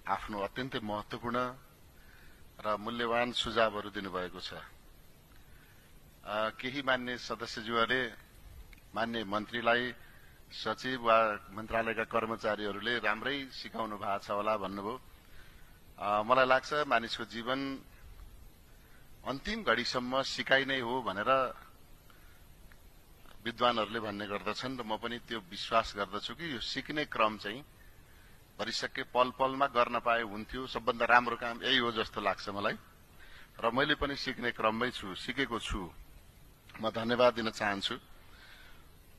आफ्नो अत्यन्तै महत्त्वपूर्ण र मूल्यवान सुझावहरू दिनुभएको छ। केही मान्य सदस्यज्यूहरूले मान्य मन्त्रीलाई सचिव वा मन्त्रालयका कर्मचारीहरूले राम्रै सिकाउनु भएको छ होला भन्नुभयो। मलाई लाग्छ मानिसको जीवन अन्तिम घडीसम्म सिकाइ नै हो भनेर विद्वानहरूले भन्ने गर्दछन् र म पनि त्यो विश्वास गर्दछु कि यो सिक्ने क्रम चाहिँ भरिसके पल पलमा गर्न पाए हुन्थ्यो। सबभन्दा राम्रो काम यही हो जस्तो लाग्छ मलाई र मैले पनि सिक्ने क्रममै छु, सिकेको छु। म धन्यवाद दिन चाहन्छु।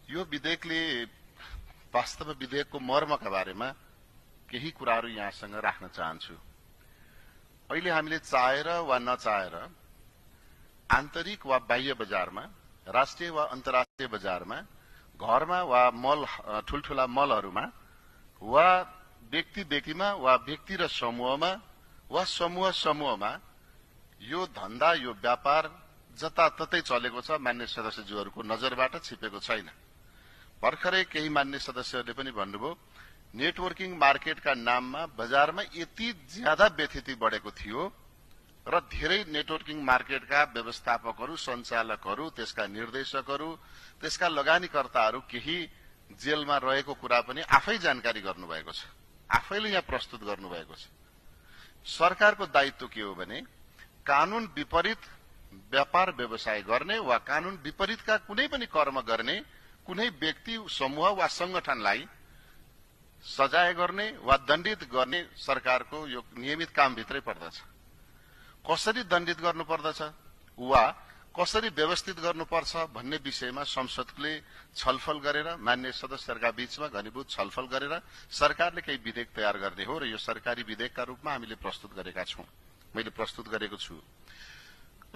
यो विधेयकले वास्तवमा विधेयकको मर्मका बारेमा केही कुराहरू यहाँसँग राख्न चाहन्छु। अहिले हामीले चाहेर वा नचाहेर आन्तरिक वा बाह्य बजारमा, राष्ट्रिय वा अन्तर्राष्ट्रिय बजारमा, घरमा वा मल, ठूल्ठूला मलहरूमा वा व्यक्ति व्यक्तिमा वा व्यक्ति र समूहमा वा समूह समूहमा यो धन्दा, यो व्यापार जताततै चलेको छ। मान्य सदस्यज्यूहरूको नजरबाट छिपेको छैन। भर्खरै केही मान्य सदस्यहरूले पनि भन्नुभयो नेटवर्किङ मार्केटका नाममा बजारमा यति ज्यादा व्यथिति बढेको थियो र धेरै नेटवर्किङ मार्केटका व्यवस्थापकहरू, सञ्चालकहरू, त्यसका निर्देशकहरू, त्यसका लगानीकर्ताहरू केही जेलमा रहेको कुरा पनि आफै जानकारी गर्नुभएको छ, आफैले यहाँ प्रस्तुत गर्नुभएको छ। सरकारको दायित्व के हो भने कानून विपरीत व्यापार व्यवसाय गर्ने वा कानून विपरीतका कुनै पनि कर्म गर्ने कुनै व्यक्ति, समूह वा संगठनलाई सजाय गर्ने वा दण्डित गर्ने सरकारको यो नियमित कामभित्रै पर्दछ। कसरी दण्डित गर्नुपर्दछ वा कसरी व्यवस्थित गर्नुपर्छ भन्ने विषयमा संसदले छलफल गरेर, मान्य सदस्यहरूका बीचमा घनीभूत छलफल गरेर सरकारले केही विधेयक तयार गर्ने हो र यो सरकारी विधेयकका रूपमा हामीले प्रस्तुत गरेका छौं। मैले प्रस्तुत गरेको छु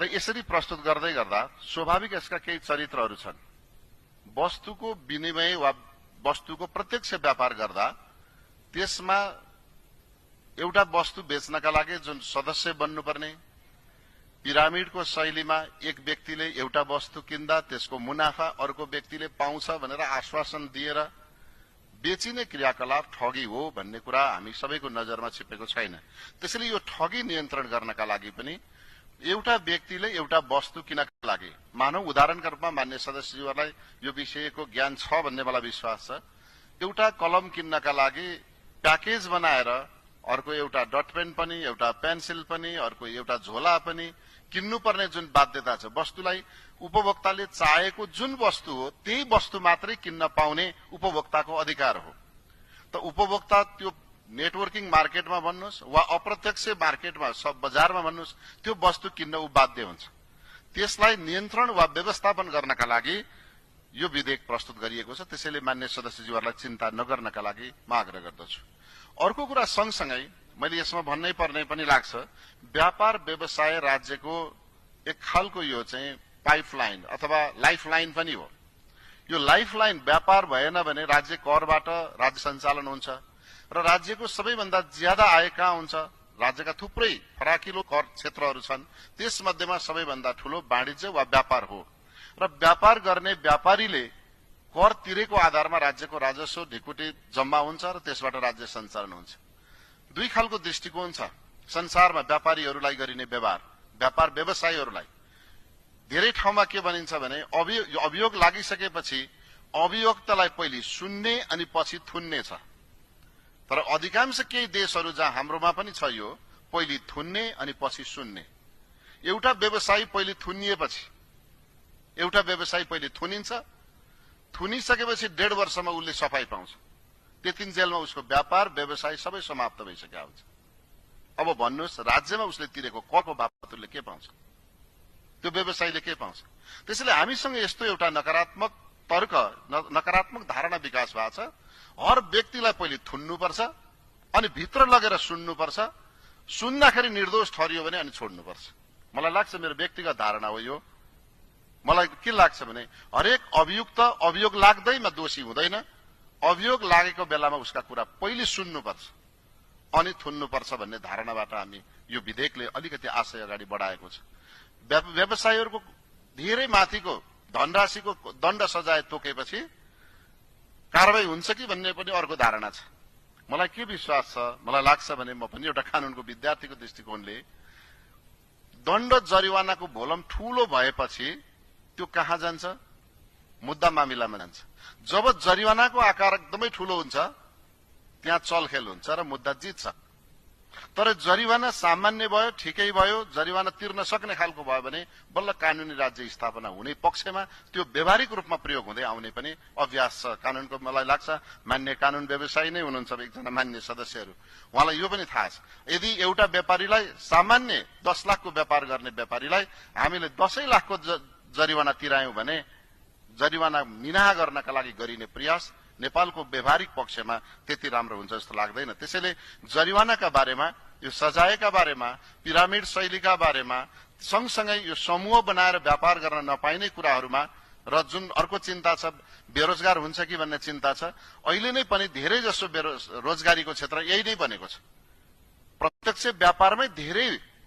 र यसरी प्रस्तुत गर्दै गर्दा स्वाभाविक यसका केही चरित्रहरू छन्। वस्तुको विनिमय वा वस्तुको प्रत्यक्ष व्यापार गर्दा त्यसमा एउटा वस्तु बेच्नका लागि जुन सदस्य बन्नुपर्ने, पिरामिडको शैलीमा एक व्यक्तिले एउटा वस्तु किन्दा त्यसको मुनाफा अर्को व्यक्तिले पाउँछ भनेर आश्वासन दिएर बेचिने क्रियाकलाप ठगी हो भन्ने कुरा हामी सबैको नजरमा छिपेको छैन। त्यसैले यो ठगी नियन्त्रण गर्नका लागि पनि एउटा व्यक्तिले एउटा वस्तु किन्नका लागि, मानव उदाहरणका रूपमा मान्य सदस्यज्यूहरूलाई यो विषयको ज्ञान छ भन्ने मलाई विश्वास छ, एउटा कलम किन्नका लागि प्याकेज बनाएर अर्को एउटा डट पेन पनि, एउटा पेन्सिल पनि, अर्को एउटा झोला पनि किन्नुपर्ने जुन बाध्यता छ, वस्तुलाई उपभोक्ताले चाहेको जुन वस्तु हो त्यही वस्तु मात्रै किन्न पाउने उपभोक्ताको अधिकार हो। त उपभोक्ता त्यो नेटवर्किङ मार्केटमा भन्नुहोस् वा अप्रत्यक्ष मार्केटमा, सब बजारमा भन्नुहोस्, त्यो वस्तु किन्न ऊ बाध्य हुन्छ। त्यसलाई नियन्त्रण वा व्यवस्थापन गर्नका लागि यो विधेयक प्रस्तुत गरिएको छ। त्यसैले मान्य सदस्यज्यूहरूलाई चिन्ता नगर्नका लागि म आग्रह गर्दछु। अर्को कुरा सँगसँगै मैले यसमा भन्नै पर्ने पनि लाग्छ, व्यापार व्यवसाय राज्यको एक खालको यो चाहिँ पाइपलाइन अथवा लाइफलाइन पनि हो। यो लाइफलाइन व्यापार भएन भने राज्य करबाट राज्य सञ्चालन हुन्छ र राज्यको सबैभन्दा ज्यादा आय कहाँ हुन्छ? राज्यका थुप्रै फराकिलो कर क्षेत्रहरू छन्, त्यसमध्येमा सबैभन्दा ठूलो वाणिज्य वा व्यापार हो र व्यापार गर्ने व्यापारीले कर तिरेको आधारमा राज्यको राजस्व ढिकुटी जम्मा हुन्छ र त्यसबाट राज्य सञ्चालन हुन्छ। दुई खालको दृष्टिकोण छ संसारमा व्यापारीहरूलाई गरिने व्यवहार, व्यापार व्यवसायीहरूलाई। धेरै ठाउँमा के भनिन्छ भने अभियोग लागिसकेपछि अभियोक्तालाई पहिले सुन्ने अनि पछि थुन्ने छ, तर अधिकांश केही देशहरू जहाँ हाम्रोमा पनि छ यो पहिले थुन्ने अनि पछि सुन्ने। एउटा व्यवसायी पहिले थुनिएपछि, एउटा व्यवसायी पहिले थुनिन्छ, थुनिसकेपछि 1.5 वर्षमा उसले सफाई पाउँछ, त्यतिन जेलमा उसको व्यापार व्यवसाय सबै समाप्त भइसकेको हुन्छ। अब भन्नुहोस् राज्यमा उसले तिरेको करको बापत उसले के पाउँछ? त्यो व्यवसायीले के पाउँछ? त्यसैले हामीसँग यस्तो एउटा नकारात्मक तर्क, नकारात्मक धारणा विकास भएको छ। हर व्यक्तिलाई पहिले थुन्नुपर्छ अनि भित्र लगेर सुन्नुपर्छ, सुन्दाखेरि निर्दोष ठहरियो भने अनि छोड्नुपर्छ। मलाई लाग्छ, मेरो व्यक्तिगत धारणा हो यो, मलाई के लाग्छ भने हरेक अभियुक्त अभियोग लाग्दैमा दोषी हुँदैन, अभियोग लागेको बेलामा उसका कुरा पहिले सुन्नुपर्छ अनि थुन्नुपर्छ भन्ने धारणाबाट हामी यो विधेयकले अलिकति आशय अगाडि बढाएको छ। व्यवसायीहरूको धेरै माथिको धनराशिको दण्ड सजाय तोकेपछि कारबाही हुन्छ कि भन्ने पनि अर्को धारणा छ। मलाई के विश्वास छ, मलाई लाग्छ भने म पनि एउटा कानूनको विद्यार्थीको दृष्टिकोणले दण्ड जरिवानाको भोलम ठूलो भएपछि त्यो कहाँ जान्छ? मुद्दा मामिलामा जान्छ। जब जरिवानाको आकार एकदमै ठूलो हुन्छ त्यहाँ चलखेल हुन्छ र मुद्दा जित्छ। तर जरिवाना सामान्य भयो, ठिकै भयो, जरिवाना तिर्न सक्ने खालको भयो भने बल्ल कानूनी राज्य स्थापना हुने पक्षमा त्यो व्यावहारिक रूपमा प्रयोग हुँदै आउने पनि अभ्यास छ। कानूनको मलाई लाग्छ मान्य कानून व्यवसायी नै हुनुहुन्छ एकजना मान्य सदस्यहरू, उहाँलाई यो पनि थाहा छ। यदि एउटा व्यापारीलाई सामान्य 10 लाखको व्यापार गर्ने व्यापारीलाई हामीले 10 लाखको जरिवाना तिरायौं भने जरिवाना निनाहा गर्नका लागि गरिने प्रयास नेपालको व्यवहारिक पक्षमा त्यति राम्रो हुन्छ जस्तो लाग्दैन। त्यसैले जरिवानाका बारेमा, यो सजायका बारेमा, पिरामिड शैलीका बारेमा, सँगसँगै यो समूह बनाएर व्यापार गर्न नपाइने कुराहरूमा र जुन अर्को चिन्ता छ बेरोजगार हुन्छ कि भन्ने चिन्ता छ। अहिले नै पनि धेरै जसो रोजगारीको क्षेत्र यही नै बनेको छ। प्रत्यक्ष व्यापारमै धेरै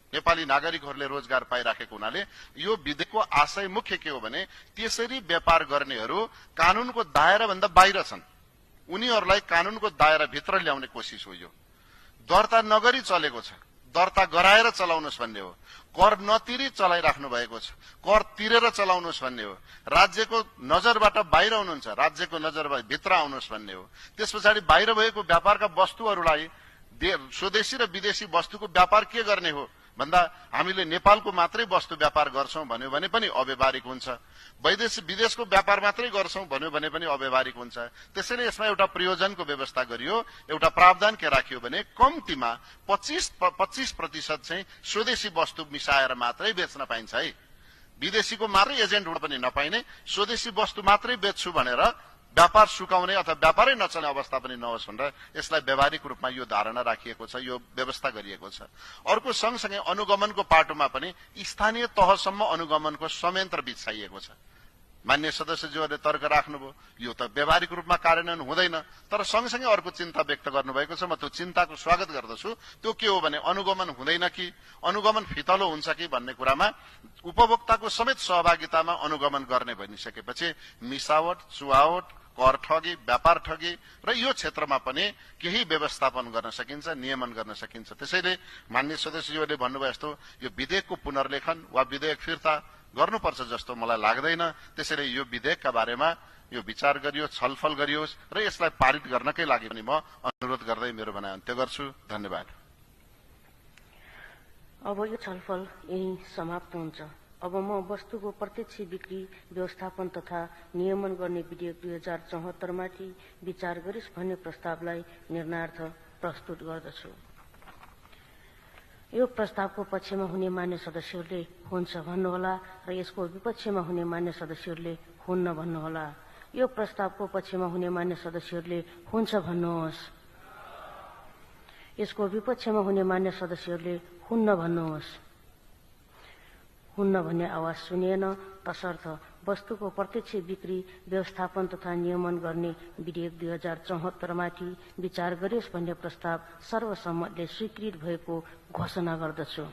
नेपाली नागरिकहरूले रोजगार पाइराखेको हुनाले यो विधेयकको आशय मुख्य के हो भने त्यसरी व्यापार गर्नेहरू कानूनको दायरा भन्दा बाहिर छन्, उनीहरूलाई कानूनको दायरा भित्र ल्याउने कोसिस हो। यो दर्ता नगरी चलेको छ, दर्ता गराएर चलाउनुस् भन्ने हो। कर नतिरी चलाइराख्नु भएको छ, कर तिरेर चलाउनुस् भन्ने हो। राज्यको नजरबाट बाहिर हुनुहुन्छ, राज्यको नजरबाट भित्र आउनुस् भन्ने हो। त्यस पछाडि बाहिर भएको व्यापारका वस्तुहरूलाई स्वदेशी र विदेशी वस्तुको व्यापार के गर्ने हो भन्दा हामीले नेपालको मात्रै वस्तु व्यापार गर्छौं भन्यो भने पनि अव्यावहारिक हुन्छ। विदेशको व्यापार मात्रै गर्छौं भन्यो भने पनि अव्यावहारिक हुन्छ। त्यसैले यसमा एउटा प्रयोजनको व्यवस्था गरियो, एउटा प्रावधान के राखियो भने कम्तीमा 25% चाहिँ स्वदेशी वस्तु मिसाएर मात्रै बेच्न पाइन्छ है। विदेशीको मात्रै एजेन्ट हुन पनि नपाइने, स्वदेशी वस्तु मात्रै बेच्छु भनेर व्यापार सुकाउने अथवा व्यापारै नचल्ने अवस्था पनि नहोस् भनेर यसलाई व्यावहारिक रूपमा यो धारणा राखिएको छ, यो व्यवस्था गरिएको छ। अर्को सँगसँगै अनुगमनको पाटोमा पनि स्थानीय तहसम्म अनुगमनको संयन्त्र बिछाइएको छ। मान्य सदस्यज्यूहरूले तर्क राख्नुभयो यो त व्यावहारिक रूपमा कार्यान्वयन हुँदैन, तर सँगसँगै अर्को चिन्ता व्यक्त गर्नुभएको छ। म त्यो चिन्ताको स्वागत गर्दछु। त्यो के हो भने अनुगमन हुँदैन कि अनुगमन फितलो हुन्छ कि भन्ने कुरामा उपभोक्ताको समेत सहभागितामा अनुगमन गर्ने भनिसकेपछि मिसावट, चुहावट, कर ठगी, व्यापार ठगी र यो क्षेत्रमा पनि केही व्यवस्थापन गर्न सकिन्छ, नियमन गर्न सकिन्छ। त्यसैले मान्य सदस्यज्यूहरूले भन्नुभयो जस्तो यो विधेयकको पुनर्लेखन वा विधेयक फिर्ता गर्नुपर्छ जस्तो मलाई लाग्दैन। त्यसैले यो विधेयकका बारेमा यो विचार गरियो, छलफल गरियोस् र यसलाई पारित गर्नकै लागि पनि म अनुरोध गर्दै मेरो भनाइ अन्त्य गर्छु। धन्यवाद। अब यो छलफल यही समाप्त हुन्छ। अब म वस्तुको प्रत्यक्ष बिक्री व्यवस्थापन तथा नियमन गर्ने विधेयक 2074 माथि विचार गरिस् भन्ने प्रस्तावलाई निर्णयार्थ प्रस्तुत गर्दछु। यो प्रस्तावको पक्षमा हुने मान्य सदस्यहरूले हुन्छ भन्नुहोला र यसको विपक्षमा हुने मान्य सदस्यहरूले हुन्न भन्नुहोला। यो प्रस्तावको पक्षमा हुने मान्य सदस्यहरूले हुन्छ भन्नुहोस्। यसको विपक्षमा हुने मान्य सदस्यहरूले हुन्न भन्नुहोस्। हुन्न भन्ने आवाज सुनिएन, तसर्थ वस्तुको प्रत्यक्ष बिक्री व्यवस्थापन तथा नियमन गर्ने विधेयक 2074 माथि विचार गरियोस् भन्ने प्रस्ताव सर्वसम्मतले स्वीकृत भएको घोषणा गर्दछु।